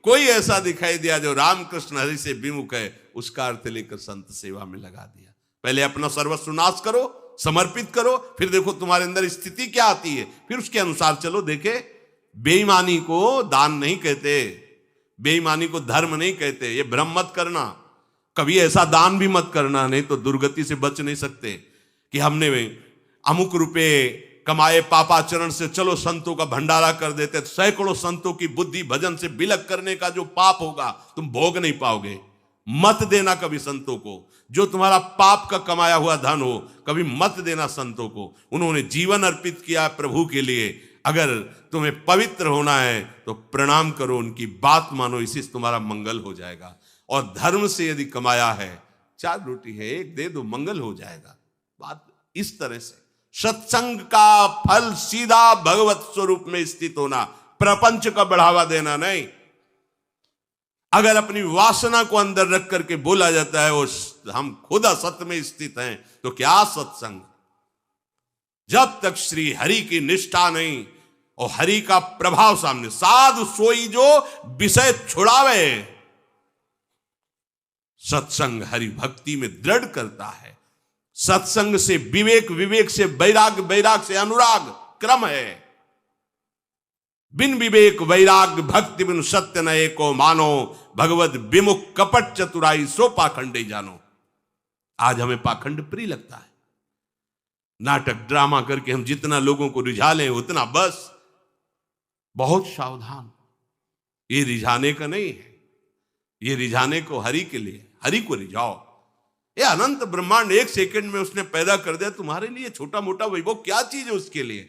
कोई ऐसा दिखाई दिया जो रामकृष्ण हरि से विमुख है, उसका अर्थ लेकर संत सेवा में लगा दिया। पहले अपना सर्वस्व नाश करो, समर्पित करो, फिर देखो तुम्हारे अंदर स्थिति क्या आती है, फिर उसके अनुसार चलो। देखे, बेईमानी को दान नहीं कहते, बेईमानी को धर्म नहीं कहते, ये भ्रम मत करना। कभी ऐसा दान भी मत करना, नहीं तो दुर्गति से बच नहीं सकते कि हमने अमुक रुपए कमाए पापाचरण से, चलो संतों का भंडारा कर देते। सैकड़ों संतों की बुद्धि भजन से बिलक करने का जो पाप होगा तुम भोग नहीं पाओगे। मत देना कभी संतों को, जो तुम्हारा पाप का कमाया हुआ धन हो, कभी मत देना संतों को। उन्होंने जीवन अर्पित किया प्रभु के लिए। अगर तुम्हें पवित्र होना है तो प्रणाम करो, उनकी बात मानो, इसी से तुम्हारा मंगल हो जाएगा। और धर्म से यदि कमाया है, 4 रोटी है, 1 दे दो, मंगल हो जाएगा। बात इस तरह से। सत्संग का फल सीधा भगवत स्वरूप में स्थित होना, प्रपंच का बढ़ावा देना नहीं। अगर अपनी वासना को अंदर रख करके बोला जाता है वो हम खुद असत्य में स्थित हैं, तो क्या सत्संग? जब तक श्री हरि की निष्ठा नहीं और हरि का प्रभाव सामने, साधु सोई जो विषय छुड़ावे। सत्संग हरि भक्ति में दृढ़ करता है। सत्संग से विवेक, विवेक से वैराग, वैराग से अनुराग क्रम है। बिन विवेक वैराग भक्ति बिन सत्य न एको मानो, भगवत विमुख कपट चतुराई सो पाखंडे जानो। आज हमें पाखंड प्रिय लगता है। नाटक ड्रामा करके हम जितना लोगों को रिझा लें उतना बस। बहुत सावधान, ये रिझाने का नहीं है, ये रिझाने को हरि के लिए, हरि को रिझाओ। ये अनंत ब्रह्मांड 1 सेकंड में उसने पैदा कर दिया। तुम्हारे लिए छोटा मोटा वैभव क्या चीज है? उसके लिए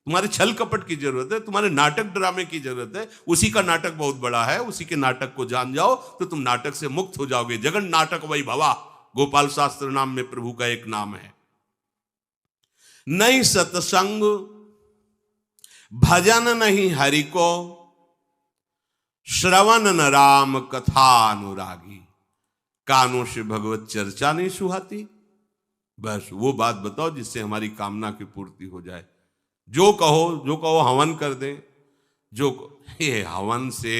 तुम्हारे छल कपट की जरूरत है, तुम्हारे नाटक ड्रामे की जरूरत है। उसी का नाटक बहुत बड़ा है, उसी के नाटक को जान जाओ तो तुम नाटक से मुक्त हो जाओगे। जगन नाटक वैभवा, गोपाल शास्त्र नाम में प्रभु का एक नाम है। नहीं सत्संग भजन नहीं हरि को, श्रवण न राम कथा अनुरागी, कानों से भगवत चर्चा नहीं सुहाती। बस वो बात बताओ जिससे हमारी कामना की पूर्ति हो जाए। जो कहो हवन कर दे। ये हवन से,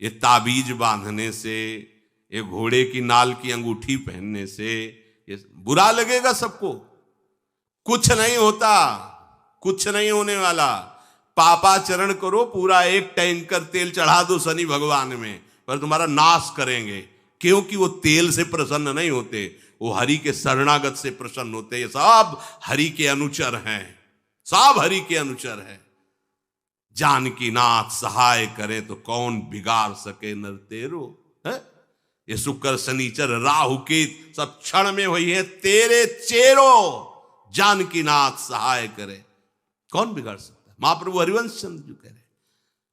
ये ताबीज बांधने से, ये घोड़े की नाल की अंगूठी पहनने से ये बुरा लगेगा सबको। कुछ नहीं होता, कुछ नहीं होने वाला। पापाचरण करो, पूरा 1 टैंकर तेल चढ़ा दो शनि भगवान में, पर तुम्हारा नाश करेंगे। क्योंकि वो तेल से प्रसन्न नहीं होते, वो हरि के शरणागत से प्रसन्न होते। ये सब हरि के अनुचर हैं, सब हरि के अनुचर हैं। जानकी नाथ सहाय करे तो कौन बिगाड़ सके नर तेरो। है ये शुक्र शनिचर राहु केत सब क्षण में हुई है तेरे चेरो। जानकी नाथ सहाय करे, कौन बिगाड़ सकता? महाप्रभु हरिवंश चंद्र जी कह रहे,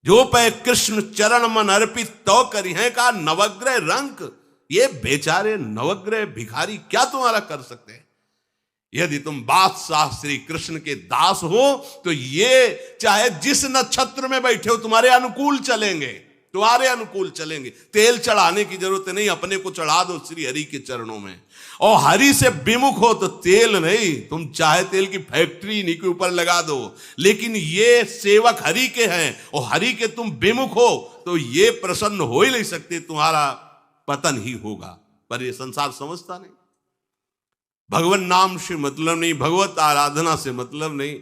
जो पे कृष्ण चरण मन अर्पित तो करी है का नवग्रह रंक। ये बेचारे नवग्रह भिखारी क्या तुम्हारा कर सकते हैं? यदि तुम बादशाह श्री कृष्ण के दास हो तो ये चाहे जिस नक्षत्र में बैठे हो तुम्हारे अनुकूल चलेंगे, तुम्हारे अनुकूल चलेंगे। तेल चढ़ाने की जरूरत नहीं, अपने को चढ़ा दो श्री हरि के चरणों में। और हरि से विमुख हो तो तेल नहीं, तुम चाहे तेल की फैक्ट्री इन्हीं के ऊपर लगा दो। लेकिन ये सेवक हरि के हैं और हरि के तुम विमुख हो तो ये प्रसन्न हो ही नहीं सकते, तुम्हारा पतन ही होगा। पर ये संसार समझता नहीं। भगवान नाम से मतलब नहीं, भगवत आराधना से मतलब नहीं।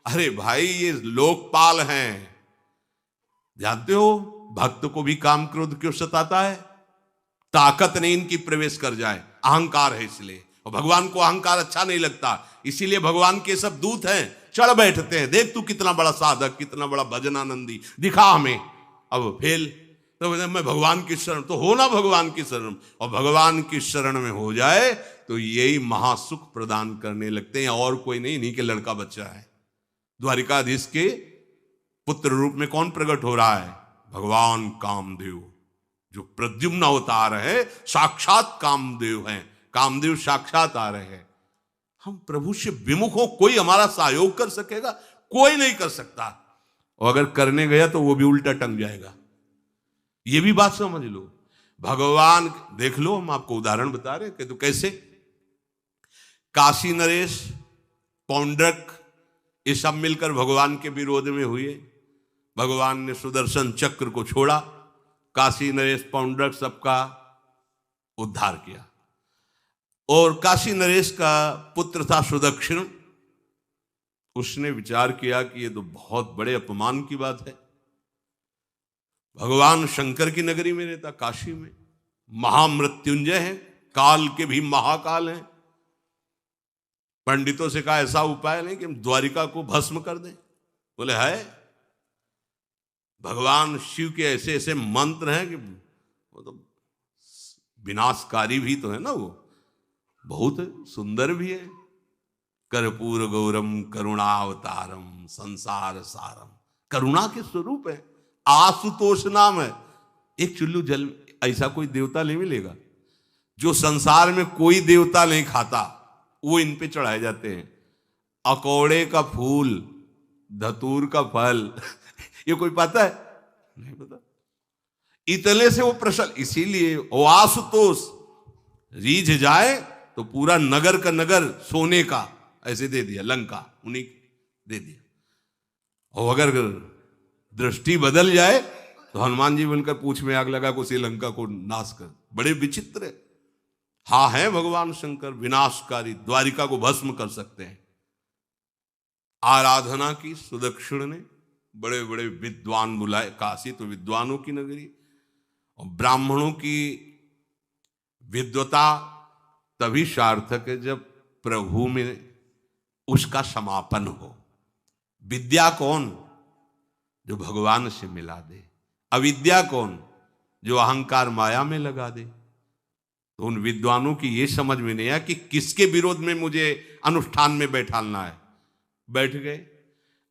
अरे भाई ये लोकपाल हैं, जानते हो भक्त को भी काम क्रोध क्यों सताता है? ताकत नहीं इनकी प्रवेश कर जाए, अहंकार है इसलिए। और भगवान को अहंकार अच्छा नहीं लगता, इसीलिए भगवान के सब दूत हैं चढ़ बैठते हैं। देख तू कितना बड़ा साधक, कितना बड़ा भजनानंदी, दिखा हमें। अब फेल तो मैं भगवान की शरण, तो हो ना भगवान की शरण। और भगवान की शरण में हो जाए तो यही महासुख प्रदान करने लगते हैं, और कोई नहीं, इन्हीं के लड़का बच्चा है। द्वारिकाधीश के पुत्र रूप में कौन प्रकट हो रहा है? भगवान कामदेव, जो प्रद्युम्न अवतार है, साक्षात कामदेव हैं। कामदेव साक्षात आ रहे हैं। हम प्रभु से विमुख हो, कोई हमारा सहयोग कर सकेगा? कोई नहीं कर सकता। और अगर करने गया तो वो भी उल्टा टंग जाएगा। ये भी बात समझ लो। भगवान देख लो, हम आपको उदाहरण बता रहे हैं कि तो कैसे काशी नरेश, पौंड्रक, ये सब मिलकर भगवान के विरोध में हुए। भगवान ने सुदर्शन चक्र को छोड़ा, काशी नरेश पौंड्रक सबका उद्धार किया। और काशी नरेश का पुत्र था सुदक्षिण। उसने विचार किया कि ये तो बहुत बड़े अपमान की बात है, भगवान शंकर की नगरी में रहता, काशी में महामृत्युंजय है, काल के भी महाकाल हैं। पंडितों से कहा ऐसा उपाय नहीं कि हम द्वारिका को भस्म कर दें। बोले है, भगवान शिव के ऐसे ऐसे मंत्र हैं कि वो तो विनाशकारी भी तो है ना, वो बहुत सुंदर भी है। कर्पूर गौरम करुणावतारम संसार सारम, करुणा के स्वरूप है। आशुतोष नाम है। एक चुल्लू जल ऐसा कोई देवता नहीं मिलेगा जो संसार में कोई देवता नहीं खाता, वो इन पे चढ़ाए जाते हैं। अकौड़े का फूल, धतूर का फल ये कोई पता है? नहीं पता। इतने से वो प्रसन्न, इसीलिए वो आशुतोष रीझ जाए तो पूरा नगर का नगर सोने का ऐसे दे दिया, लंका उन्हीं दे दिया। और अगर दृष्टि बदल जाए तो हनुमान जी बनकर पूंछ में आग लगा को लंका को नाश कर। बड़े विचित्र है। हाँ है भगवान शंकर विनाशकारी, द्वारिका को भस्म कर सकते हैं। आराधना की सुदक्षिण ने, बड़े बड़े विद्वान बुलाए। काशी तो विद्वानों की नगरी, और ब्राह्मणों की विद्वता तभी सार्थक है जब प्रभु में उसका समापन हो। विद्या कौन? जो भगवान से मिला दे। अविद्या कौन? जो अहंकार माया में लगा दे। तो उन विद्वानों की ये समझ में नहीं आया कि किसके विरोध में मुझे अनुष्ठान में बैठालना है। बैठ गए,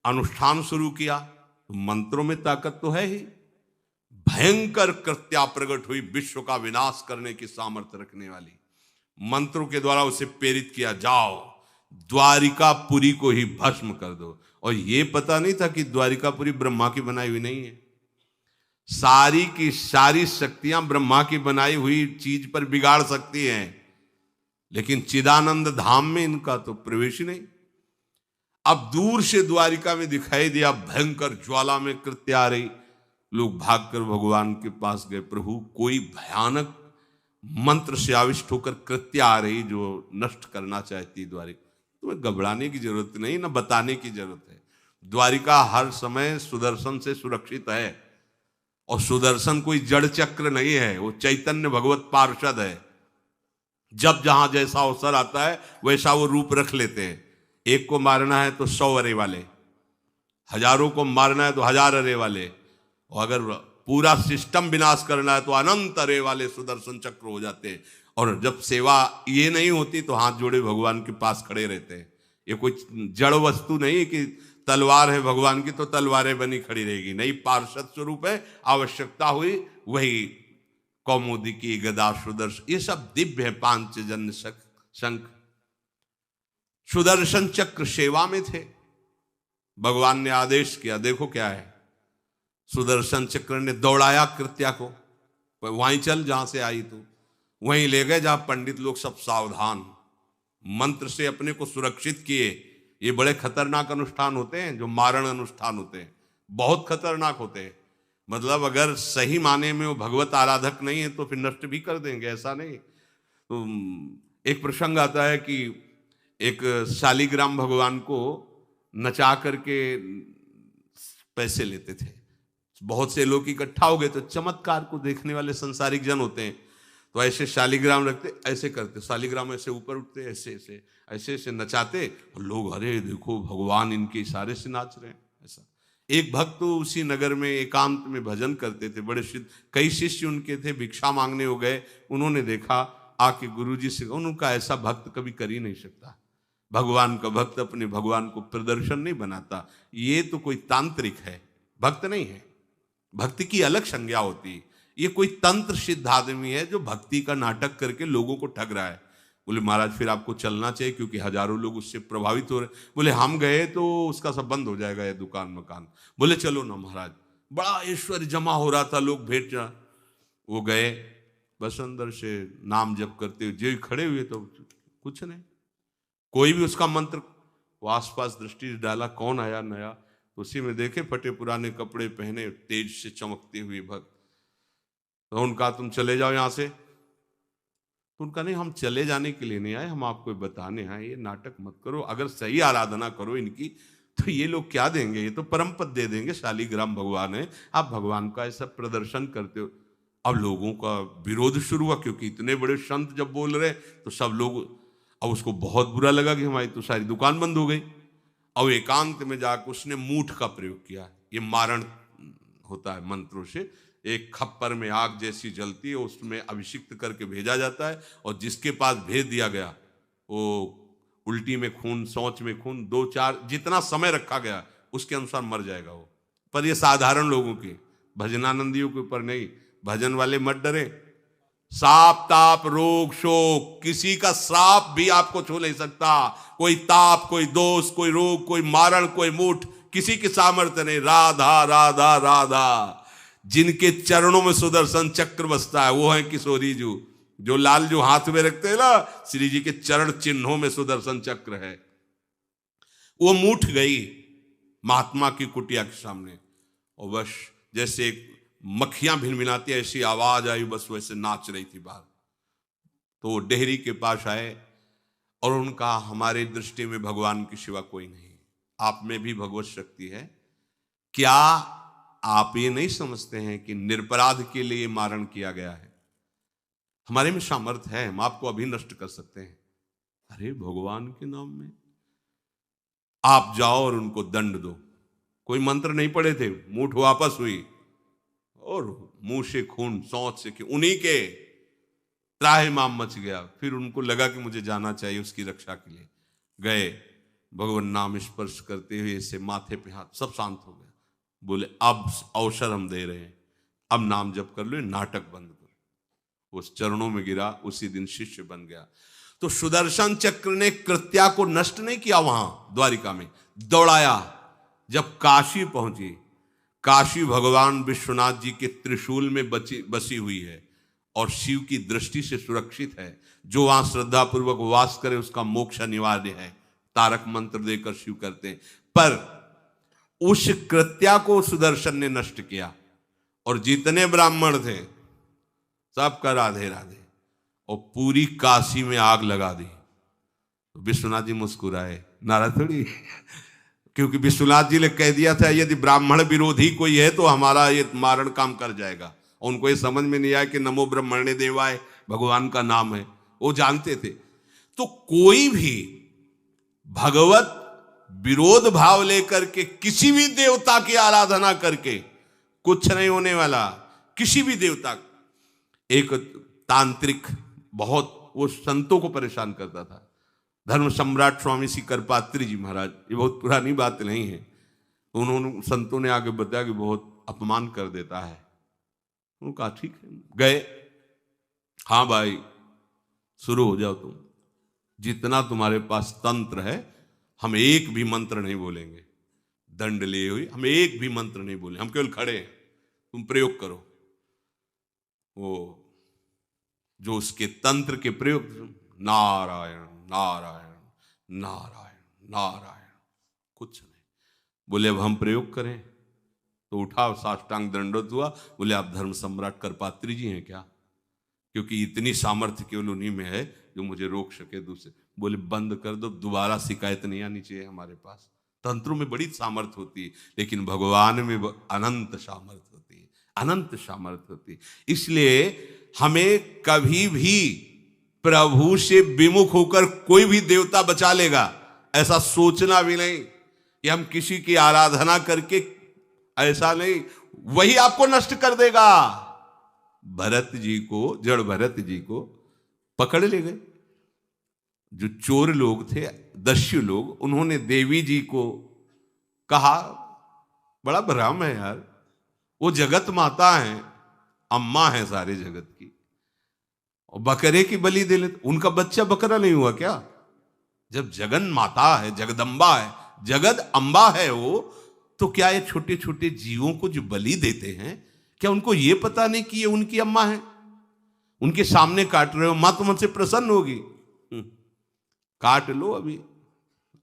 अनुष्ठान शुरू किया, तो मंत्रों में ताकत तो है ही। भयंकर कृत्या प्रकट हुई, विश्व का विनाश करने की सामर्थ्य रखने वाली। मंत्रों के द्वारा उसे प्रेरित किया, जाओ द्वारिकापुरी को ही भस्म कर दो। और ये पता नहीं था कि द्वारिकापुरी ब्रह्मा की बनाई हुई नहीं है। सारी की सारी शक्तियां ब्रह्मा की बनाई हुई चीज पर बिगाड़ सकती हैं, लेकिन चिदानंद धाम में इनका तो प्रवेश ही नहीं। अब दूर से द्वारिका में दिखाई दिया, भयंकर ज्वाला में कृत्य आ रही। लोग भागकर भगवान के पास गए, प्रभु कोई भयानक मंत्र से आविष्ट होकर कृत्य आ रही जो नष्ट करना चाहती द्वारिका। तुम्हें घबराने की जरूरत नहीं, ना बताने की जरूरत है। द्वारिका हर समय सुदर्शन से सुरक्षित है, और सुदर्शन कोई जड़ चक्र नहीं है, वो चैतन्य भगवत पार्षद है। जब जहां जैसा अवसर आता है वैसा वो रूप रख लेते हैं। एक को मारना है तो 100 अरे वाले, हजारों को मारना है तो 1000 अरे वाले, और अगर पूरा सिस्टम विनाश करना है तो अनंत अरे वाले सुदर्शन चक्र हो जाते हैं। और जब सेवा ये नहीं होती तो हाथ जोड़े भगवान के पास खड़े रहते हैं। ये कोई जड़ वस्तु नहीं कि तलवार है भगवान की तो तलवारें बनी खड़ी रहेगी, नहीं, पार्षद स्वरूप है। आवश्यकता हुई वही कौमुदी की गदा सुदर्शन, ये सब दिव्य है। पांचजन्य शंख सुदर्शन चक्र सेवा में थे। भगवान ने आदेश किया, देखो क्या है, सुदर्शन चक्र ने दौड़ाया कृत्या को, वहीं चल जहां से आई तू, वहीं ले गए जहां पंडित लोग सब सावधान, मंत्र से अपने को सुरक्षित किए। ये बड़े खतरनाक अनुष्ठान होते हैं, जो मारण अनुष्ठान होते हैं, बहुत खतरनाक होते हैं। मतलब अगर सही माने में वो भगवत आराधक नहीं है तो फिर नष्ट भी कर देंगे, ऐसा नहीं। तो एक प्रसंग आता है कि एक शालिग्राम भगवान को नचा करके पैसे लेते थे। बहुत से लोग इकट्ठा हो गए, तो चमत्कार को देखने वाले संसारिक जन होते हैं, तो ऐसे शालिग्राम रखते, ऐसे करते, शालिग्राम ऐसे ऊपर उठते, ऐसे ऐसे ऐसे ऐसे नचाते, और लोग अरे देखो भगवान इनके इशारे से नाच रहे हैं। ऐसा एक भक्त तो उसी नगर में एकांत में भजन करते थे, बड़े कई शिष्य उनके थे, भिक्षा मांगने हो गए। उन्होंने देखा, आके गुरुजी से, उनका ऐसा भक्त कभी कर ही नहीं सकता। भगवान का भक्त अपने भगवान को प्रदर्शन नहीं बनाता, ये तो कोई तांत्रिक है, भक्त नहीं है। भक्ति की अलग संज्ञा होती है। ये कोई तंत्र सिद्ध आदमी है जो भक्ति का नाटक करके लोगों को ठग रहा है। बोले महाराज फिर आपको चलना चाहिए, क्योंकि हजारों लोग उससे प्रभावित हो रहे। बोले हम गए तो उसका सब बंद हो जाएगा, ये दुकान मकान। बोले चलो ना महाराज, बड़ा ऐश्वर्य जमा हो रहा था, लोग भेंट जा। वो गए, बस अंदर से नाम जप करते हुए जो खड़े हुए, तो कुछ नहीं, कोई भी उसका मंत्र। वो आसपास दृष्टि डाला, कौन आया नया, उसी में देखे फटे पुराने कपड़े पहने, तेज से चमकते हुए भक्त। तो उनका तुम चले जाओ यहां से। तो उनका नहीं, हम चले जाने के लिए नहीं आए, हम आपको बताने आए, ये नाटक मत करो, अगर सही आराधना करो इनकी तो ये लोग क्या देंगे, ये तो परम पद दे देंगे, शालिग्राम भगवान है, आप भगवान का ऐसा प्रदर्शन करते हो। अब लोगों का विरोध शुरू हुआ, क्योंकि इतने बड़े संत जब बोल रहे तो सब लोग, अब उसको बहुत बुरा लगा कि हमारी तो सारी दुकान बंद हो गई। और एकांत में जाकर उसने मूठ का प्रयोग किया, ये मारण होता है मंत्रों से, एक खप्पर में आग जैसी जलती है, उसमें अभिषिक्त करके भेजा जाता है, और जिसके पास भेज दिया गया वो उल्टी में खून, शौच में खून, 2-4 जितना समय रखा गया उसके अनुसार मर जाएगा वो। पर ये साधारण लोगों के, भजनानंदियों के ऊपर नहीं, भजन वाले मत डरे। साप ताप रोग शोक, किसी का श्राप भी आपको छू नहीं सकता, कोई ताप, कोई दोष, कोई रोग, कोई मारण, कोई मूठ, किसी की सामर्थ्य नहीं। राधा राधा राधा, जिनके चरणों में सुदर्शन चक्र बसता है वो है किशोरी जी, जो लाल जो हाथ में रखते हैं ना, श्री जी के चरण चिन्हों में सुदर्शन चक्र है। वो मूठ गई महात्मा की कुटिया के सामने, और बस जैसे मक्खियां भिनभिनाती ऐसी आवाज आई, बस वैसे नाच रही थी बाहर। तो वो डेहरी के पास आए और उनका, हमारे दृष्टि में भगवान की सिवा कोई नहीं, आप में भी भगवत शक्ति है, क्या आप ये नहीं समझते हैं कि निरपराध के लिए मारण किया गया है? हमारे में सामर्थ्य है, हम आपको अभी नष्ट कर सकते हैं। अरे भगवान के नाम में आप जाओ और उनको दंड दो। कोई मंत्र नहीं पड़े थे, मूठ वापस हुई और मुंह से खून, शौच से उन्हीं के त्राहिमाम मच गया। फिर उनको लगा कि मुझे जाना चाहिए उसकी रक्षा के लिए, गए, भगवान नाम स्पर्श करते हुए ऐसे माथे पे हाथ, सब शांत हो गया। बोले अब अवसर हम दे रहे हैं, अब नाम जप कर लो, नाटक बंद करो। उस चरणों में गिरा, उसी दिन शिष्य बन गया। तो सुदर्शन चक्र ने कृत्या को नष्ट नहीं किया, वहां द्वारिका में दौड़ाया। जब काशी पहुंची, काशी भगवान विश्वनाथ जी के त्रिशूल में बसी हुई है और शिव की दृष्टि से सुरक्षित है। जो वहां श्रद्धा पूर्वक वास करे उसका मोक्ष अनिवार्य है, तारक मंत्र देकर शिव करते हैं। पर उस कृत्या को सुदर्शन ने नष्ट किया, और जितने ब्राह्मण थे सबका राधे राधे, और पूरी काशी में आग लगा दी। तो विश्वनाथ जी मुस्कुराए, नाराज थोड़ी, क्योंकि विश्वनाथ जी ने कह दिया था यदि ब्राह्मण विरोधी कोई है तो हमारा ये मारण काम कर जाएगा। और उनको ये समझ में नहीं आया कि नमो ब्रह्मणे देवाय भगवान का नाम है, वो जानते थे। तो कोई भी भगवत विरोध भाव लेकर के किसी भी देवता की आराधना करके कुछ नहीं होने वाला, किसी भी देवता। एक तांत्रिक बहुत वो संतों को परेशान करता था, धर्म सम्राट स्वामी श्री करपात्री जी महाराज, ये बहुत पुरानी बात नहीं है। उन्होंने, संतों ने आगे बताया कि बहुत अपमान कर देता है। उन्होंने कहा ठीक है, गए, हाँ भाई शुरू हो जाओ तुम, जितना तुम्हारे पास तंत्र है हम एक भी मंत्र नहीं बोलेंगे, दंड लिए हुए हम एक भी मंत्र नहीं बोले, हम केवल खड़े हैं, तुम प्रयोग करो। वो जो उसके तंत्र के प्रयोग, नारायण नारायण नारायण नारायण, कुछ नहीं बोले। अब हम प्रयोग करें तो उठा, साष्टांग दंडोत हुआ। बोले आप धर्म सम्राट करपात्री जी हैं क्या? क्योंकि इतनी सामर्थ्य केवल उन्हीं में है जो मुझे रोक सके दूसरे। बोले बंद कर दो, दोबारा शिकायत नहीं आनी चाहिए हमारे पास। तंत्रों में बड़ी सामर्थ्य होती है, लेकिन भगवान में अनंत सामर्थ्य होती है, अनंत सामर्थ्य होती है। इसलिए हमें कभी भी प्रभु से विमुख होकर कोई भी देवता बचा लेगा ऐसा सोचना भी नहीं, कि हम किसी की आराधना करके, ऐसा नहीं, वही आपको नष्ट कर देगा। भरत जी को, जड़ भरत जी को पकड़ ले गए जो चोर लोग थे, दस्यु लोग। उन्होंने देवी जी को कहा, बड़ा भ्रम है यार, वो जगत माता है, अम्मा है सारे जगत की, और बकरे की बलि दे लेते, उनका बच्चा बकरा नहीं हुआ क्या? जब जगन माता है, जगदम्बा है, जगद अम्बा है वो, तो क्या ये छोटे छोटे जीवों को जो बलि देते हैं, क्या उनको ये पता नहीं कि ये उनकी अम्मा है? उनके सामने काट रहे हो, मां तो मुझसे प्रसन्न होगी। काट लो, अभी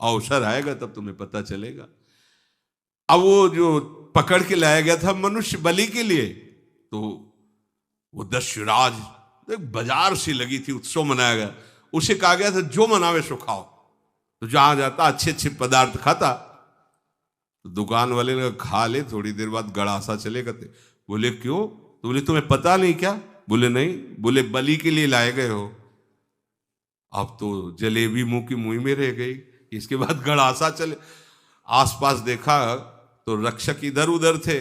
अवसर आएगा तब तुम्हें पता चलेगा। अब वो जो पकड़ के लाया गया था मनुष्य बलि के लिए, तो वो दस्युराज एक बाजार सी लगी थी, उत्सव मनाया गया, उसे कहा गया था जो मनावे सो खाओ। तो जहां जाता अच्छे अच्छे पदार्थ खाता। तो दुकान वाले ने खा ले, थोड़ी देर बाद गड़ासा चले करते। बोले क्यों? तो बोले तुम्हें पता नहीं क्या? बोले नहीं। बोले बलि के लिए लाए गए हो। अब तो जलेबी मुंह की मुंह में रह गई। इसके बाद गड़ासा चले, आसपास देखा तो रक्षक इधर उधर थे,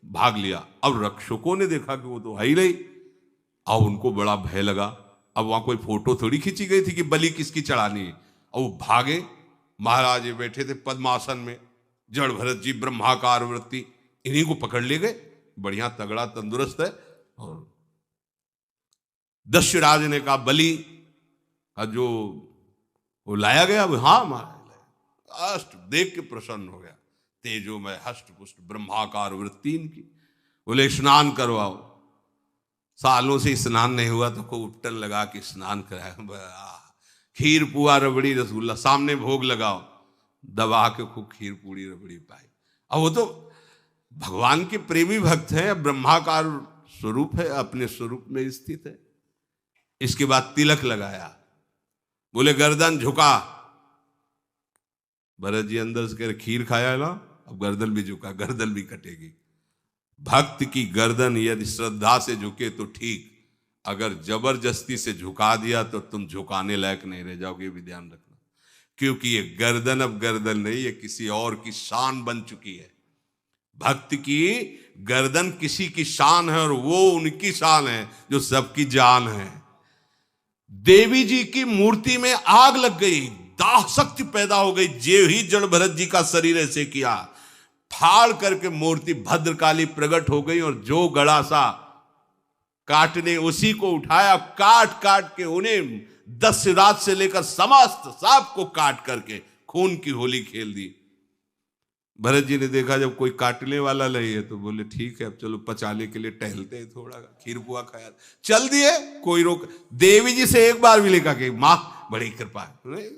भाग लिया। अब रक्षकों ने देखा कि वो तो है ही नहीं। अब उनको बड़ा भय लगा। अब वहां कोई फोटो थोड़ी खींची गई थी कि बलि किसकी चढ़ानी है। अब वो भागे। महाराज बैठे थे पद्मासन में, जड़ भरत जी ब्रह्माकार वृत्ति, इन्हीं को पकड़ ले गए। बढ़िया तगड़ा तंदुरुस्त है। और दस्युराज ने कहा बलि का जो वो लाया गया, हाँ महाराज, अष्ट देख के प्रसन्न हो गया। तेजो में हष्ट पुष्ट ब्रह्माकार वृत्ति इनकी। बोले स्नान करवाओ। सालों से स्नान नहीं हुआ तो को उपटन लगा के स्नान कराया। खीर पुआ रबड़ी रसगुल्ला सामने भोग लगाओ, दबा के खूब खीर पूरी रबड़ी पाई। अब वो तो भगवान के प्रेमी भक्त है, ब्रह्माकार स्वरूप है, अपने स्वरूप में स्थित है। इसके बाद तिलक लगाया। बोले गर्दन झुका। भरत जी अंदर से कह रहे खीर खाया ना, अब गर्दन भी झुका, गर्दन भी कटेगी। भक्त की गर्दन यदि श्रद्धा से झुके तो ठीक, अगर जबरदस्ती से झुका दिया तो तुम झुकाने लायक नहीं रह जाओगे, भी ध्यान रखना। क्योंकि ये गर्दन अब गर्दन नहीं, ये किसी और की शान बन चुकी है। भक्त की गर्दन किसी की शान है और वो उनकी शान है जो सबकी जान है। देवी जी की मूर्ति में आग लग गई, दाह शक्ति पैदा हो गई। जे ही जड़ भरत जी का शरीर ऐसे किया, फाड़ करके मूर्ति भद्रकाली प्रकट हो गई। और जो गड़ासा काटने उसी को उठाया, काट काट के उन्हें दस्युराज से लेकर समस्त सांप को काट करके खून की होली खेल दी। भरत जी ने देखा जब कोई काटने वाला नहीं है तो बोले ठीक है अब चलो पचाने के लिए टहलते हैं, थोड़ा खीर पुआ खाया, चल दिए, कोई रोक। देवी जी से एक बार भी लिखा कि मां बड़ी कृपा है।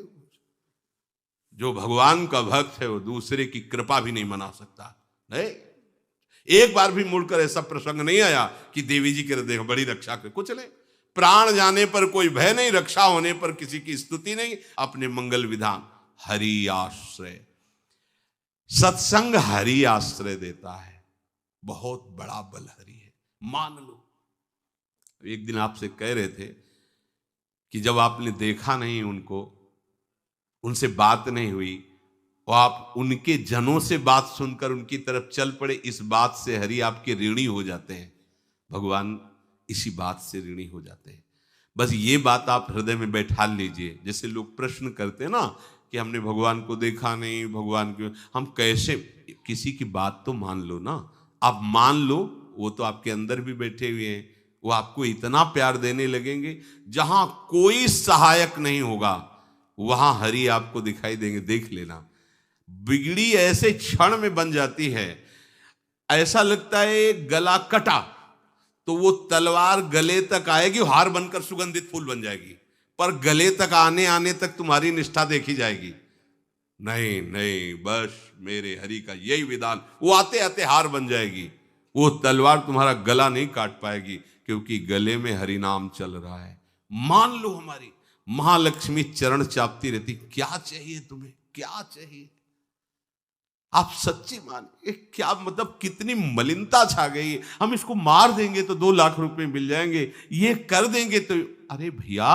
जो भगवान का भक्त है वो दूसरे की कृपा भी नहीं मना सकता। नहीं, एक बार भी मुड़कर ऐसा प्रसंग नहीं आया कि देवी जी के देख बड़ी रक्षा कर, कुछ नहीं। प्राण जाने पर कोई भय नहीं, रक्षा होने पर किसी की स्तुति नहीं, अपने मंगल विधान। हरि आश्रय, सत्संग हरि आश्रय देता है, बहुत बड़ा बल हरि है, मान लो। एक दिन आपसे कह रहे थे कि जब आपने देखा नहीं उनको, उनसे बात नहीं हुई, और आप उनके जनों से बात सुनकर उनकी तरफ चल पड़े, इस बात से हरि आपके ऋणी हो जाते हैं। भगवान इसी बात से ऋणी हो जाते हैं। बस ये बात आप हृदय में बैठा लीजिए। जैसे लोग प्रश्न करते हैं ना कि हमने भगवान को देखा नहीं, भगवान को हम कैसे, किसी की बात तो मान लो ना। आप मान लो, वो तो आपके अंदर भी बैठे हुए हैं, वो आपको इतना प्यार देने लगेंगे। जहां कोई सहायक नहीं होगा वहां हरि आपको दिखाई देंगे, देख लेना। बिगड़ी ऐसे क्षण में बन जाती है, ऐसा लगता है गला कटा तो वो तलवार गले तक आएगी, हार बनकर सुगंधित फूल बन जाएगी, पर गले तक आने आने तक तुम्हारी निष्ठा देखी जाएगी। नहीं नहीं, बस मेरे हरि का यही विधान, वो आते आते हार बन जाएगी। वो तलवार तुम्हारा गला नहीं काट पाएगी, क्योंकि गले में हरि नाम चल रहा है। मान लो हमारी महालक्ष्मी चरण चापती रहती, क्या चाहिए तुम्हें, क्या चाहिए? आप सच्ची मानिए, क्या मतलब कितनी मलिनता छा गई है। हम इसको मार देंगे तो 2 लाख रुपए मिल जाएंगे, ये कर देंगे तो, अरे भैया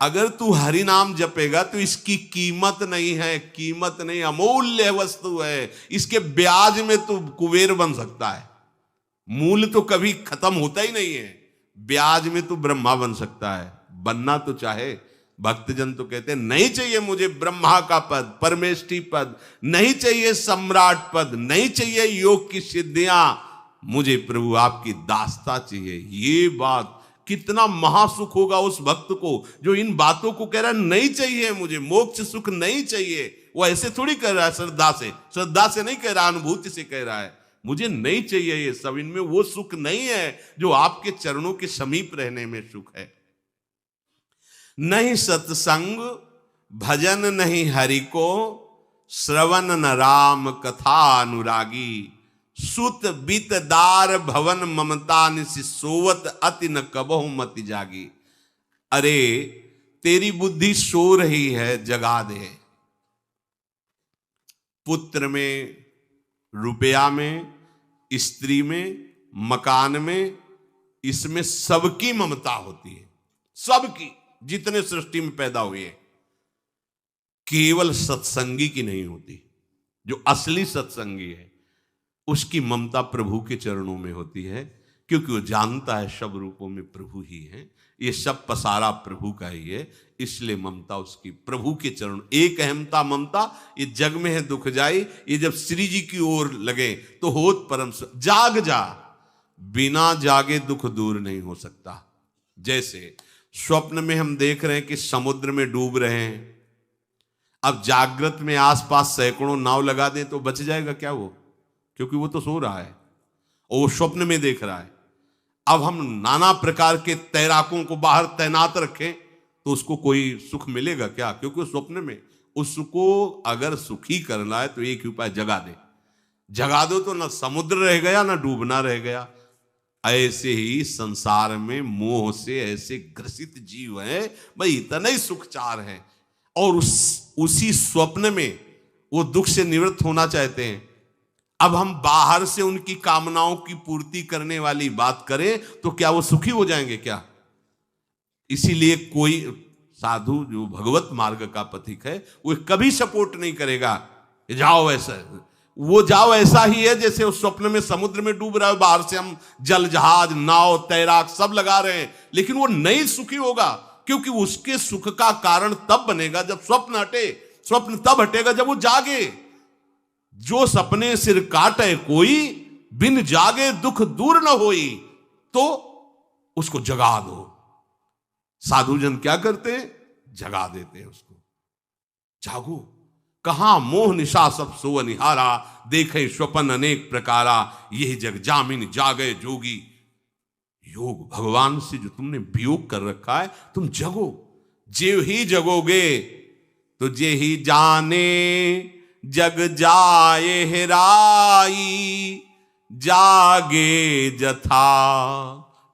अगर तू हरि नाम जपेगा तो इसकी कीमत नहीं है, कीमत नहीं, अमूल्य वस्तु है। इसके ब्याज में तू कुबेर बन सकता है, मूल्य तो कभी खत्म होता ही नहीं है। ब्याज में तू ब्रह्मा बन सकता है, बनना तो चाहे। भक्तजन तो कहते हैं नहीं चाहिए मुझे ब्रह्मा का पद, परमेष्ठी पद, नहीं चाहिए सम्राट पद, नहीं चाहिए योग की सिद्धियां, मुझे प्रभु आपकी दास्ता चाहिए। ये बात कितना महासुख होगा उस भक्त को जो इन बातों को कह रहा है नहीं चाहिए मुझे, मोक्ष सुख नहीं चाहिए। वो ऐसे थोड़ी कह रहा है, श्रद्धा से नहीं कह रहा, अनुभूति से कह रहा है मुझे नहीं चाहिए ये सब। इनमें वो सुख नहीं है जो आपके चरणों के समीप रहने में सुख है। नहीं सत्संग भजन नहीं हरि को, श्रवण न राम कथा अनुरागी, सुत बीत दार भवन ममता निसि सोवत अति न कबहु मति जागी। अरे तेरी बुद्धि सो रही है, जगा दे। पुत्र में, रुपया में, स्त्री में, मकान में, इसमें सबकी ममता होती है, सबकी, जितने सृष्टि में पैदा हुए हैं। केवल सत्संगी की नहीं होती। जो असली सत्संगी है उसकी ममता प्रभु के चरणों में होती है, क्योंकि वो जानता है सब रूपों में प्रभु ही है, ये सब पसारा प्रभु का ही है, इसलिए ममता उसकी प्रभु के चरण। एक अहमता ममता ये जग में है दुख जाई, ये जब श्री जी की ओर लगे तो होत परम। जाग जा, बिना जागे दुख दूर नहीं हो सकता। जैसे स्वप्न में हम देख रहे हैं कि समुद्र में डूब रहे हैं, अब जागृत में आसपास सैकड़ों नाव लगा दें तो बच जाएगा क्या वो? क्योंकि वो तो सो रहा है और वो स्वप्न में देख रहा है। अब हम नाना प्रकार के तैराकों को बाहर तैनात रखें तो उसको कोई सुख मिलेगा क्या? क्योंकि वो स्वप्न में। उसको अगर सुखी करना है तो एक ही उपाय, जगा दे। जगा दो तो ना समुद्र रह गया ना डूबना रह गया। ऐसे ही संसार में मोह से ऐसे ग्रसित जीव हैं, भाई इतना ही सुखचार है, और उसी स्वप्न में वो दुख से निवृत्त होना चाहते हैं। अब हम बाहर से उनकी कामनाओं की पूर्ति करने वाली बात करें तो क्या वो सुखी हो जाएंगे क्या? इसीलिए कोई साधु जो भगवत मार्ग का पथिक है वो कभी सपोर्ट नहीं करेगा जाओ ऐसा। वो जाओ ऐसा ही है जैसे उस स्वप्न में समुद्र में डूब रहा है, बाहर से हम जल जहाज नाव तैराक सब लगा रहे हैं, लेकिन वो नहीं सुखी होगा, क्योंकि उसके सुख का कारण तब बनेगा जब स्वप्न हटे। स्वप्न तब हटेगा जब वो जागे। जो सपने सिर काटे कोई, बिन जागे दुख दूर न होई, तो उसको जगा दो। साधुजन क्या करते हैं? जगा देते हैं उसको। जागो, कहां मोह निशा सब सो अनिहारा, देखे स्वपन अनेक प्रकारा, यही जग जामिन जागे जोगी। योग भगवान से जो तुमने वियोग कर रखा है, तुम जगो। जे ही जगोगे तो जे ही जाने जग जाए हेराई, जागे जथा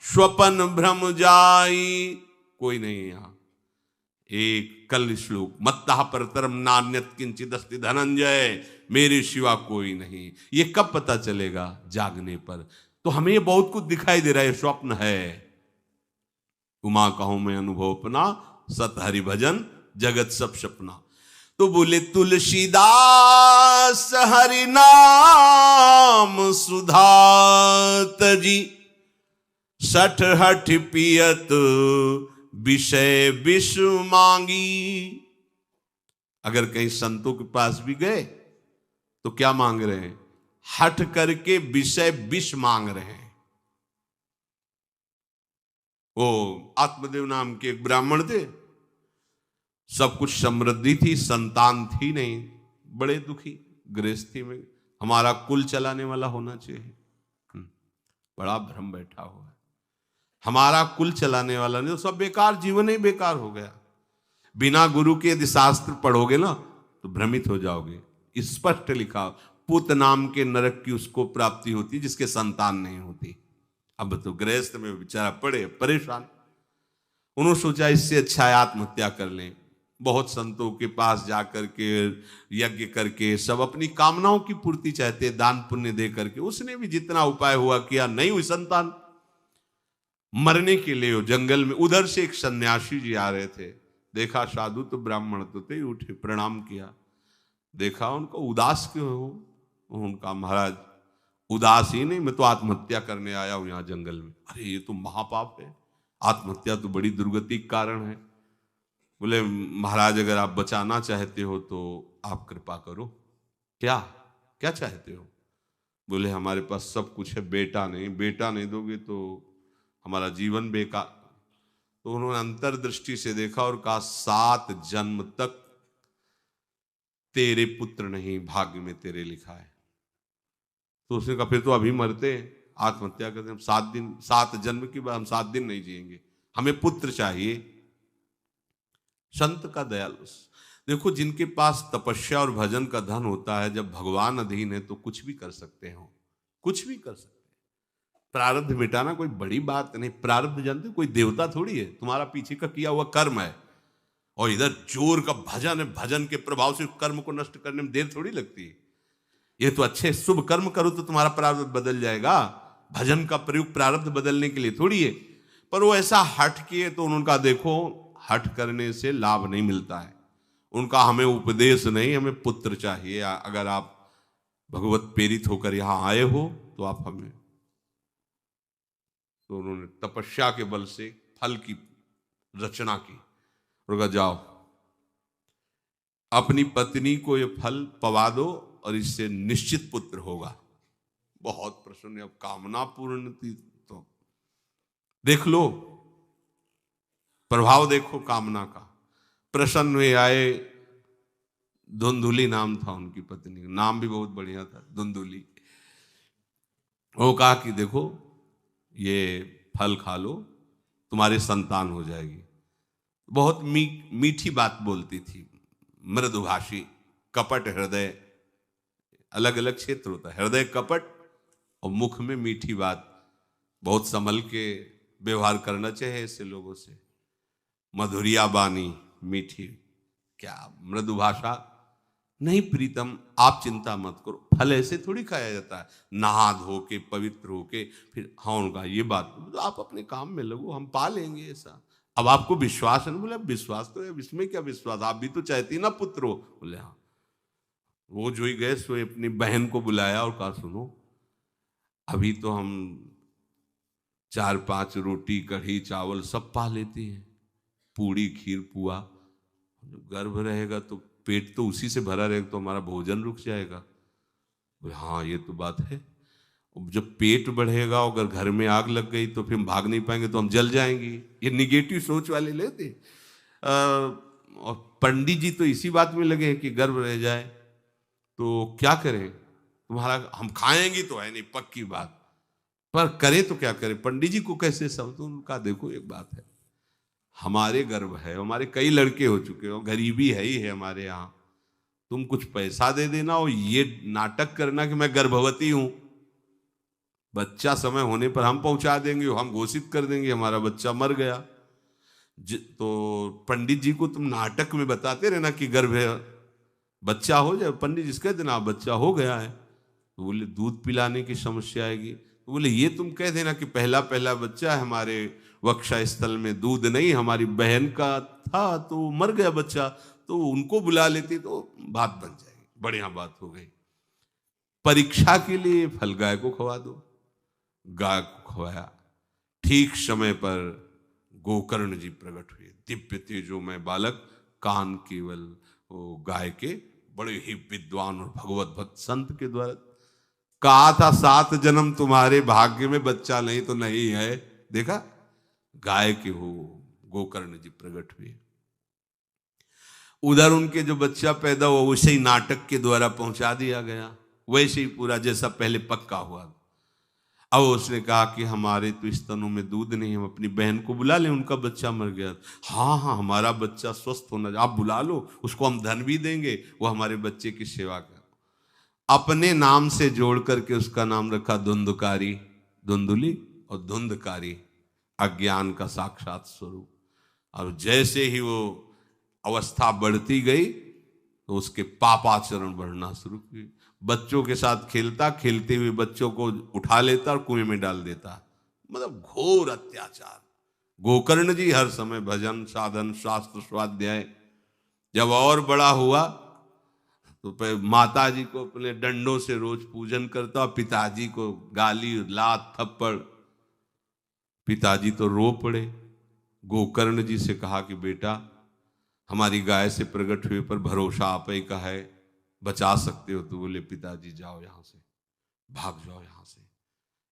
स्वपन भ्रम जाई। कोई नहीं यहां। एक कल श्लोक, मत्तः परतरम नान्यत किंचित अस्ति धनंजय, मेरे सिवा कोई नहीं। ये कब पता चलेगा? जागने पर। तो हमें ये बहुत कुछ दिखाई दे रहा है, स्वप्न है। उमा कहूं मैं अनुभव अपना, सत हरि भजन जगत सब सपना। तो बोले तुलसीदास हरि नाम सुधा तजी, सठ हठ पियत विषय विष मांगी। अगर कहीं संतों के पास भी गए तो क्या मांग रहे हैं? हठ करके विषय विष मांग रहे हैं। वो आत्मदेव नाम के एक ब्राह्मण थे, सब कुछ समृद्धि थी, संतान थी नहीं, बड़े दुखी गृहस्थी में। हमारा कुल चलाने वाला होना चाहिए, बड़ा भ्रम बैठा हुआ है। हमारा कुल चलाने वाला नहीं तो सब बेकार, जीवन ही बेकार हो गया। बिना गुरु के यदि शास्त्र पढ़ोगे ना तो भ्रमित हो जाओगे। स्पष्ट लिखा, पुत नाम के नरक की उसको प्राप्ति होती जिसके संतान नहीं होती। अब तो गृहस्थ में बेचारा पड़े परेशान। उन्होंने सोचा इससे अच्छा है आत्महत्या कर लें। बहुत संतों के पास जाकर के यज्ञ करके सब अपनी कामनाओं की पूर्ति चाहते, दान पुण्य दे करके। उसने भी जितना उपाय हुआ किया, नहीं हुई संतान। मरने के लिए जंगल में उधर से एक सन्यासी जी आ रहे थे, देखा साधु तो ब्राह्मण तो थे, उठे प्रणाम किया, देखा उनको उदास क्यों हो? उनका महाराज उदास ही नहीं, मैं तो आत्महत्या करने आया हूं यहां जंगल में। अरे ये तो महापाप है, आत्महत्या तो बड़ी दुर्गति का कारण है। बोले महाराज अगर आप बचाना चाहते हो तो आप कृपा करो। क्या क्या चाहते हो? बोले हमारे पास सब कुछ है, बेटा नहीं दोगे तो हमारा जीवन बेकार। तो उन्होंने अंतर्दृष्टि से देखा और कहा 7 जन्म तक तेरे पुत्र नहीं भाग्य में तेरे लिखा है। तो उसने कहा फिर तो अभी मरते, आत्महत्या करते। हम 7 जन्म की बात, हम 7 दिन नहीं जिएंगे, हमें पुत्र चाहिए। संत का दयालु। देखो जिनके पास तपस्या और भजन का धन होता है, जब भगवान अधीन है तो कुछ भी कर सकते हो, कुछ भी कर सकते हैं। प्रारब्ध मिटाना कोई बड़ी बात नहीं। प्रारब्ध जानते हो, कोई देवता थोड़ी है, तुम्हारा पीछे का किया हुआ कर्म है। और इधर जोर का भजन है, भजन के प्रभाव से कर्म को नष्ट करने में देर थोड़ी लगती है। ये तो अच्छे शुभ कर्म करो तो तुम्हारा प्रारब्ध बदल जाएगा। भजन का प्रयोग प्रारब्ध बदलने के लिए थोड़ी है। पर वो ऐसा हट किए तो उनका देखो, हट करने से लाभ नहीं मिलता है उनका। हमें उपदेश नहीं, हमें पुत्र चाहिए। अगर आप भगवत प्रेरित होकर यहां आए हो तो आप हमें, तो उन्होंने तपस्या के बल से फल की रचना की और कहा जाओ अपनी पत्नी को ये फल पवा दो और इससे निश्चित पुत्र होगा। बहुत प्रसन्न, अब कामना पूर्ण थी तो देख लो, प्रभाव देखो कामना का। प्रसन्न हुए आए, धुंधुली नाम था उनकी पत्नी का, नाम भी बहुत बढ़िया था, धुंधुली। वो कहा कि देखो ये फल खा लो, तुम्हारी संतान हो जाएगी। बहुत मीठी बात बोलती थी, मृदुभाषी, कपट हृदय, अलग अलग क्षेत्र होता है, हृदय कपट और मुख में मीठी बात। बहुत संभल के व्यवहार करना चाहिए ऐसे लोगों से। मधुरिया बानी, मीठी, क्या मृदुभाषा। नहीं प्रीतम, आप चिंता मत करो, फल ऐसे थोड़ी खाया जाता है, नहा धो के पवित्र होके फिर। हाँ उनका ये बात, तो आप अपने काम में लगो, हम पा लेंगे ऐसा। अब आपको विश्वास है ना? बोले विश्वास तो है, इसमें क्या विश्वास, आप भी तो चाहती ना पुत्र हो। बोले हाँ। वो जो ही गए सो अपनी बहन को बुलाया और कहा सुनो, अभी तो हम 4-5 रोटी कढ़ी चावल सब पा लेते हैं, पूड़ी खीर पुआ। गर्भ रहेगा तो पेट तो उसी से भरा रहेगा, तो हमारा भोजन रुक जाएगा। बोले हाँ ये तो बात है। जब पेट बढ़ेगा, अगर घर में आग लग गई तो फिर हम भाग नहीं पाएंगे, तो हम जल जाएंगे। ये निगेटिव सोच वाले लेते। और पंडित जी तो इसी बात में लगे हैं कि गर्भ रह जाए तो क्या करें, तुम्हारा हम खाएंगे तो है नहीं पक्की बात, पर करें तो क्या करें। पंडित जी को कैसे समझो? उनका देखो एक बात है, हमारे गर्भ है, हमारे कई लड़के हो चुके हो, गरीबी है ही है हमारे यहाँ, तुम कुछ पैसा दे देना और ये नाटक करना कि मैं गर्भवती हूं, बच्चा समय होने पर हम पहुंचा देंगे, हम घोषित कर देंगे हमारा बच्चा मर गया। तो पंडित जी को तुम नाटक में बताते रहना कि गर्भ है, बच्चा हो जाए। पंडित जी कह देना बच्चा हो गया है, तो बोले दूध पिलाने की समस्या आएगी। तो बोले ये तुम कह देना कि पहला पहला बच्चा है, हमारे वक्षा स्थल में दूध नहीं, हमारी बहन का था तो मर गया बच्चा, तो उनको बुला लेती तो बात बन जाएगी, बढ़िया बात हो गई। परीक्षा के लिए फल गाय को खवा दो, गाय को खवाया। ठीक समय पर गोकर्ण जी प्रकट हुए, दिव्य तेजोमय बालक, कान केवल वो गाय के, बड़े ही विद्वान और भगवत भक्त संत के द्वारा। कहा था 7 जन्म तुम्हारे भाग्य में, बच्चा नहीं तो नहीं है, देखा गाय के हो गोकर्ण जी प्रकट हुए। उधर उनके जो बच्चा पैदा हुआ वैसे ही नाटक के द्वारा पहुंचा दिया गया, वैसे ही पूरा जैसा पहले पक्का हुआ। अब उसने कहा कि हमारे तो स्तनों में दूध नहीं, हम अपनी बहन को बुला लें, उनका बच्चा मर गया। हाँ हाँ हमारा बच्चा स्वस्थ होना, आप बुला लो, उसको हम धन भी देंगे, वो हमारे बच्चे की सेवा कर। अपने नाम से जोड़ करके उसका नाम रखा धुंधकारी, धुंधुली और धुंधकारी, अज्ञान का साक्षात स्वरूप। और जैसे ही वो अवस्था बढ़ती गई तो उसके पापाचरण बढ़ना शुरू हुए। बच्चों के साथ खेलता, खेलते हुए बच्चों को उठा लेता और कुएं में डाल देता, मतलब घोर अत्याचार। गोकर्ण जी हर समय भजन साधन शास्त्र स्वाध्याय। जब और बड़ा हुआ तो माता जी को अपने डंडों से रोज पूजन करता, पिताजी को गाली लात थप्पड़। पिताजी तो रो पड़े, गोकर्ण जी से कहा कि बेटा हमारी गाय से प्रकट हुए पर भरोसा आप ही का है, बचा सकते हो। तो बोले पिताजी जाओ यहां से, भाग जाओ यहां से,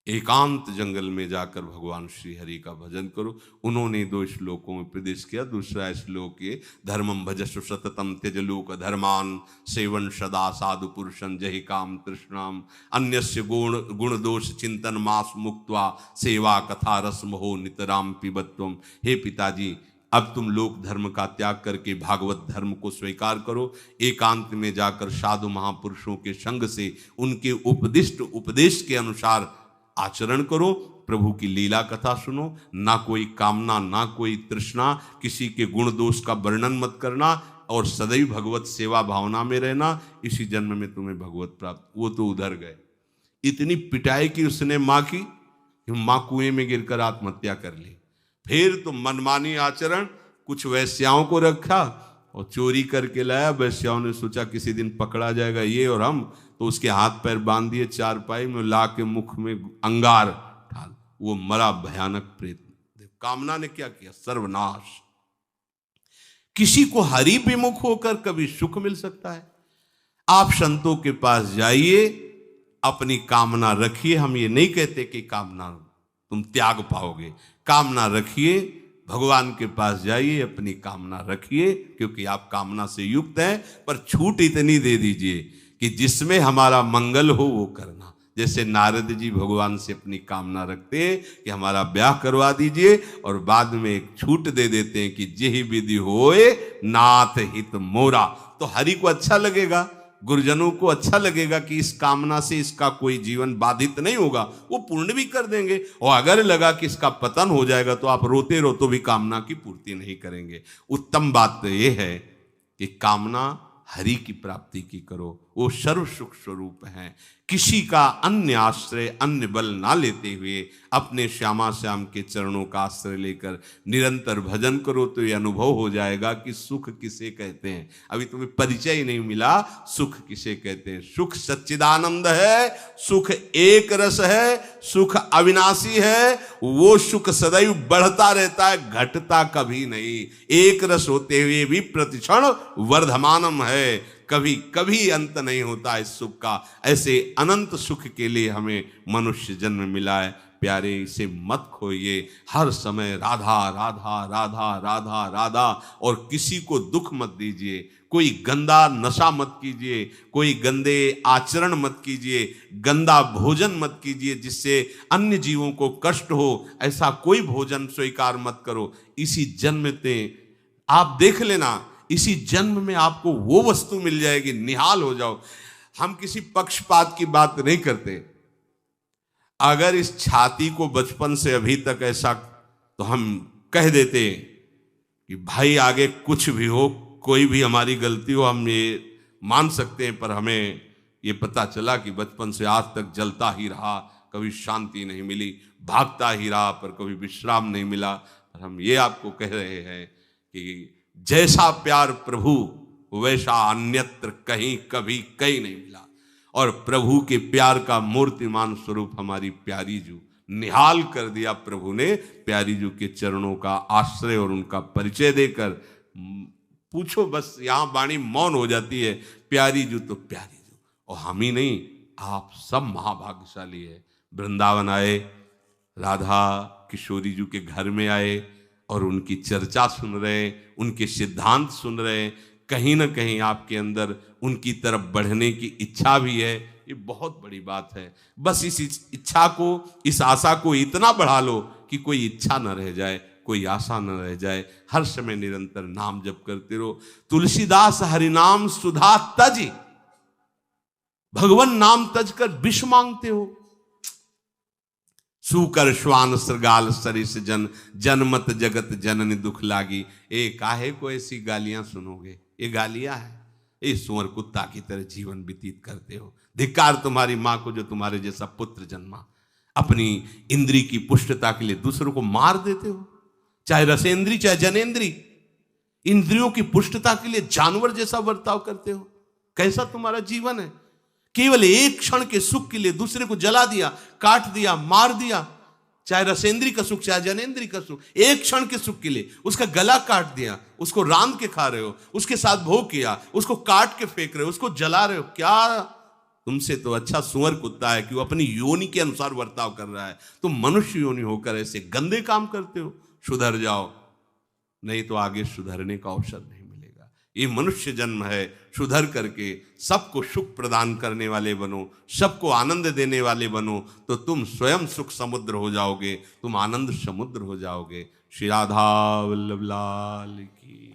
एकांत जंगल में जाकर भगवान श्री हरि का भजन करो। उन्होंने 2 श्लोकों में उपदेश किया। दूसरा श्लोक ये, धर्मम भजस्व सततम त्यज लोक धर्मान, सेवन सदा साधु पुरुषं जहि काम तृष्णाम, अन्यस्य गुण दोष चिंतन मास मुक्त्वा, सेवा कथा रस मोहो नितराम पिबत्वम। हे पिताजी, अब तुम लोक धर्म का त्याग करके भागवत धर्म को स्वीकार करो, एकांत में जाकर साधु महापुरुषों के संग से उनके उपदिष्ट उपदेश के अनुसार आचरण करो, प्रभु की लीला कथा सुनो, ना कोई कामना ना कोई तृष्णा, किसी के गुण दोष का वर्णन मत करना और सदैव भगवत सेवा भावना में रहना, इसी जन्म में तुम्हें भगवत प्राप्त। वो तो उधर गए, इतनी पिटाई की उसने माँ की, माँ कुएं में गिरकर आत्महत्या कर ली। फिर तो मनमानी आचरण, कुछ वैश्याओं को रखा और चोरी करके लाया। वैश्याओं ने सोचा किसी दिन पकड़ा जाएगा ये और हम, तो उसके हाथ पैर बांध दिए, चारपाई में ला के मुख में अंगार डाल, वो मरा भयानक प्रेत। कामना ने क्या किया? सर्वनाश। किसी को हरि विमुख होकर कभी सुख मिल सकता है? आप संतों के पास जाइए, अपनी कामना रखिए। हम ये नहीं कहते कि कामना तुम त्याग पाओगे, कामना रखिए, भगवान के पास जाइए, अपनी कामना रखिए, क्योंकि आप कामना से युक्त हैं। पर छूट इतनी दे दीजिए कि जिसमें हमारा मंगल हो वो करना। जैसे नारद जी भगवान से अपनी कामना रखते हैं कि हमारा ब्याह करवा दीजिए, और बाद में एक छूट दे देते हैं कि जेहि विधि होए नाथ हित मोरा। तो हरि को अच्छा लगेगा, गुरुजनों को अच्छा लगेगा कि इस कामना से इसका कोई जीवन बाधित नहीं होगा, वो पूर्ण भी कर देंगे। और अगर लगा कि इसका पतन हो जाएगा तो आप रोते रोते भी कामना की पूर्ति नहीं करेंगे। उत्तम बात तो ये है कि कामना हरि की प्राप्ति की करो, वो सर्व सुख स्वरूप हैं। किसी का अन्य आश्रय अन्य बल ना लेते हुए अपने श्यामा श्याम के चरणों का आश्रय लेकर निरंतर भजन करो, तो ये अनुभव हो जाएगा कि सुख किसे कहते हैं। अभी तुम्हें परिचय ही नहीं मिला, सुख किसे कहते हैं। सुख सच्चिदानंद है, सुख एक रस है, सुख अविनाशी है। वो सुख सदैव बढ़ता रहता है, घटता कभी नहीं। एक रस होते हुए भी प्रतिक्षण वर्धमानम है, कभी कभी अंत नहीं होता इस सुख का। ऐसे अनंत सुख के लिए हमें मनुष्य जन्म मिला है। प्यारे, इसे मत खोइए। हर समय राधा राधा राधा राधा राधा, और किसी को दुख मत दीजिए। कोई गंदा नशा मत कीजिए, कोई गंदे आचरण मत कीजिए, गंदा भोजन मत कीजिए जिससे अन्य जीवों को कष्ट हो। ऐसा कोई भोजन स्वीकार मत करो। इसी जन्म में आप देख लेना, इसी जन्म में आपको वो वस्तु मिल जाएगी, निहाल हो जाओ। हम किसी पक्षपात की बात नहीं करते। अगर इस छाती को बचपन से अभी तक ऐसा, तो हम कह देते कि भाई आगे कुछ भी हो, कोई भी हमारी गलती हो, हम ये मान सकते हैं। पर हमें ये पता चला कि बचपन से आज तक जलता ही रहा, कभी शांति नहीं मिली, भागता ही रहा, पर कभी विश्राम नहीं मिला। पर हम ये आपको कह रहे हैं कि जैसा प्यार प्रभु वैसा अन्यत्र कहीं कभी कहीं नहीं मिला। और प्रभु के प्यार का मूर्तिमान स्वरूप हमारी प्यारी जू, निहाल कर दिया प्रभु ने। प्यारी जू के चरणों का आश्रय और उनका परिचय देकर पूछो, बस यहाँ वाणी मौन हो जाती है। प्यारी जू तो प्यारी जू, और हम ही नहीं, आप सब महाभाग्यशाली है। वृंदावन आए, राधा किशोरी जू के घर में आए और उनकी चर्चा सुन रहे, उनके सिद्धांत सुन रहे। कहीं ना कहीं आपके अंदर उनकी तरफ बढ़ने की इच्छा भी है, ये बहुत बड़ी बात है। बस इस इच्छा को, इस आशा को इतना बढ़ा लो कि कोई इच्छा न रह जाए, कोई आशा न रह जाए। हर समय निरंतर नाम जप करते रहो। तुलसीदास हरिनाम सुधा तज, भगवान नाम तज कर विष मांगते हो। सूकर श्वान श्रृगाल सरिस जन, जनमत जगत जननी दुख लागी। ए काहे को ऐसी गालियां सुनोगे? ये गालियां है, ये सुअर कुत्ता की तरह जीवन व्यतीत करते हो। धिक्कार तुम्हारी मां को जो तुम्हारे जैसा पुत्र जन्मा। अपनी इंद्री की पुष्टता के लिए दूसरों को मार देते हो, चाहे रसेंद्री चाहे जनेंद्री। इंद्रियों की पुष्टता के लिए जानवर जैसा बर्ताव करते हो। कैसा तुम्हारा जीवन है? केवल एक क्षण के सुख के लिए दूसरे को जला दिया, काट दिया, मार दिया। चाहे रसेंद्री का सुख चाहे जनेंद्री का सुख, एक क्षण के सुख के लिए उसका गला काट दिया, उसको रांध के खा रहे हो, उसके साथ भोग किया, उसको काट के फेंक रहे हो, उसको जला रहे हो। क्या तुमसे तो अच्छा सुअर कुत्ता है कि वो अपनी योनि के अनुसार बर्ताव कर रहा है। तुम मनुष्य योनि होकर ऐसे गंदे काम करते हो। सुधर जाओ, नहीं तो आगे सुधरने का अवसर नहीं मिलेगा। ये मनुष्य जन्म है, सुधर करके सबको सुख प्रदान करने वाले बनो, सबको आनंद देने वाले बनो, तो तुम स्वयं सुख समुद्र हो जाओगे, तुम आनंद समुद्र हो जाओगे। श्री राधा वल्लभ लाल की।